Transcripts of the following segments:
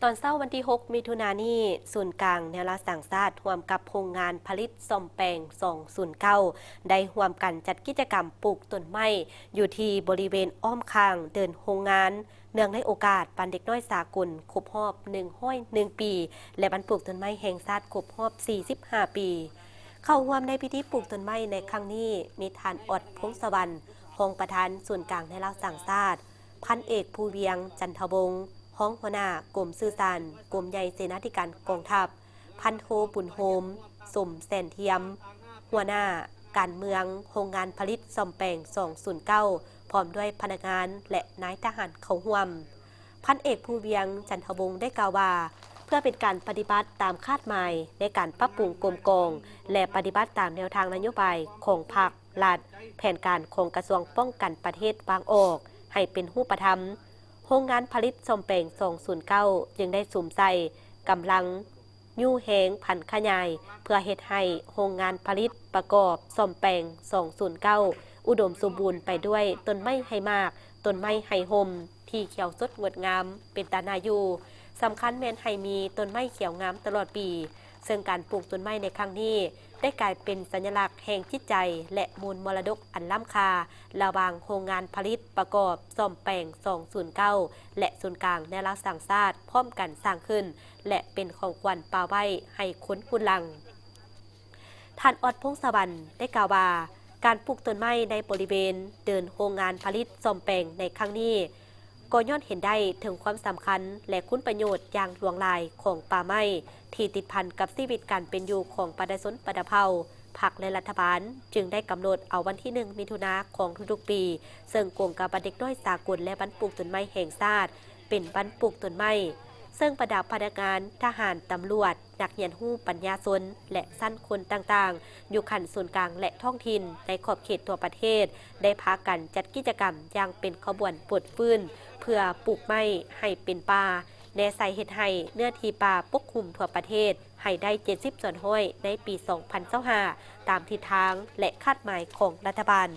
ตอนเช้าวันที่ 6 มิถุนายนนี้ศูนย์กลางแนวราสังชาติร่วมกับโรงงานผลิตซ่อมแปลง209ได้ร่วมกันจัดกิจกรรมปลูกต้นไม้อยู่ที่บริเวณอ้อมข้างเดินโรงงานเนื่องในโอกาสปันเด็กน้อยสากลครบรอบ101 ปี และบรรปลูกต้นไม้แห่งชาติครบรอบ45 ปี เข้าร่วมในพิธีปลูกต้นไม้ในครั้งนี้มีท่านอดพงศวรรณรองประธานศูนย์กลางแนวราสังชาติพันเอกภูเวียงจันทวงศ์ห้องหัวหน้ากรมสื่อสารกรมใหญ่เสนาธิการกองทัพพันโทบุญโฮมสมแสนเทียมหัวหน้าการเมืองโรงงานผลิตซ่อมแปลง209พร้อมด้วยพนักงานและนายทหารเข้าร่วมพันเอกภูเวียงจันทวงศ์ได้กล่าวว่าเพื่อเป็นการปฏิบัติตามคาดหมายในการปรับปรุงกรมกองและปฏิบัติตามแนวทางนโยบายของพรรครัฐแผนการของกระทรวงป้องกันประเทศวางออกให้เป็นรูปธรรมโรงงานผลิตซ่อมแปลง209จึงได้สุ่มใส่กำลังยู่แหงผันขยายเพื่อเฮ็ดให้โรงงานผลิตประกอบซ่อมแปลง209อุดมสมบูรณ์ไปด้วยต้นไม้ไฮมากต้นไม้ไฮโฮมที่เขียวสดงดงามเป็นตานาอยู่สำคัญแม้นให้มีต้นไม้เขียวงามตลอดปีซึ่งการปลูกต้นไม้ในครั้งนี้ได้กลายเป็นสัญลักษณ์แห่งจิตใจและมูลมรดกอันล้ำค่าระหว่างโรงงานผลิตประกอบซ่อมแปลง209และศูนย์กลางแนวรักสังชาติพร้อมกันสร้างขึ้นและเป็นของขวัญป่าไว้ให้คนคุณลังท่านอดพงศวรรณได้กล่าวว่าการปลูกต้นไม้ในบริเวณเดินโรงงานผลิตซ่อมแปลงในครั้งนี้ก็ย้อนเห็นได้ถึงความสำคัญและคุณประโยชน์อย่างหลวงหลายของป่าไม้ที่ติดพันกับชีวิตการเป็นอยู่ของประชาชนประชาเผ่าพรรคและรัฐบาลจึงได้กำหนดเอาวันที่1 มิถุนายนของทุกๆปีซึ่งกลุ่มกับเด็กน้อยสากลและบรรปลูกต้นไม้แห่งชาติเป็นบรรปลูกต้นไม้ซึ่งประดับพนักงานทหารตำรวจนักเรียนหู้ปัญญาชนและสั้นคนต่างๆอยู่ขันศูนย์กลางและท้องถิ่นในขอบเขตทั่วประเทศได้พากันจัดกิจกรรมอย่างเป็นขบวนปลดฟื้นเพื่อปลูกไม้ให้เป็นป่าแนใส่เฮ็ดให้เนื้อที่ป่าปกคลุมทั่วประเทศให้ได้70ส่วนห้อยในปี2025ตามทิศทางและคาดหมายของรัฐบาล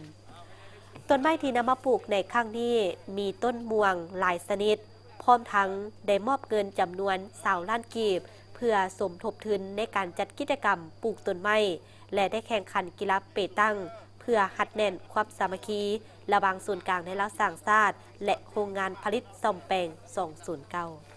ต้นไม้ที่นำมาปลูกในครั้งนี้มีต้นม่วงหลายชนิดพร้อมทั้งได้มอบเงินจำนวน20 ล้านกีบเพื่อสมทบทุนในการจัดกิจกรรมปลูกต้นไม้และได้แข่งขันกีฬาเปตังเพื่อหัดแน่นความสามัคคีระหว่างศูนย์กลางในรัฐสังชาติและโรงงานผลิตซ่อมแปลง209